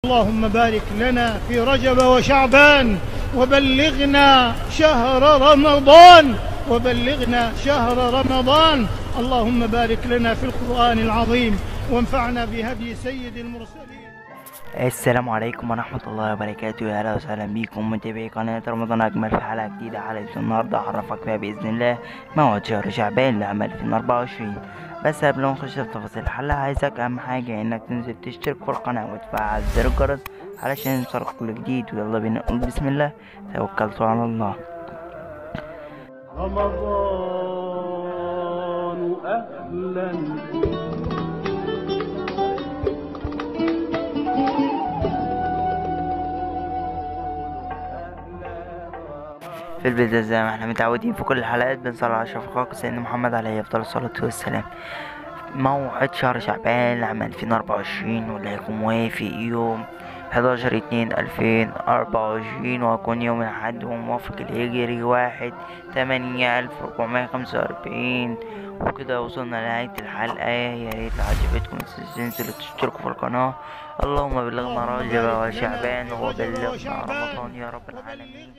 اللهم بارك لنا في رجب وشعبان وبلغنا شهر رمضان اللهم بارك لنا في القرآن العظيم وانفعنا بهدي سيد المرسلين. السلام عليكم ورحمة الله وبركاته. يا أهلا وسهلا بيكم متابعي قناة رمضان أجمل في حلقة جديدة. حلقة النهاردة هعرفك فيها بإذن الله موعد شهر شعبان لعام 2024. بس قبل ما نخش في تفاصيل الحلقة عايزك أهم حاجة إنك تنزل تشترك في القناة وتفعل زر الجرس علشان يوصلك كل جديد. ويلا بينا نقول بسم الله توكلت على الله. رمضان أهلا في البداية زي ما احنا متعودين في كل الحلقات بنصلي على أشرف خلق سيدنا محمد عليه أفضل الصلاة والسلام. موعد شهر شعبان لعام 2024 واللي هيكون موافق يوم 11/2/2024 وهيكون يوم الأحد وموافق الهجري 1/8/1445. وكده وصلنا لنهاية الحلقة. يا ريت لو عجبتكم تنزلوا تشتركوا في القناة. اللهم بلغنا رجب وشعبان وبلغنا رمضان يا رب العالمين.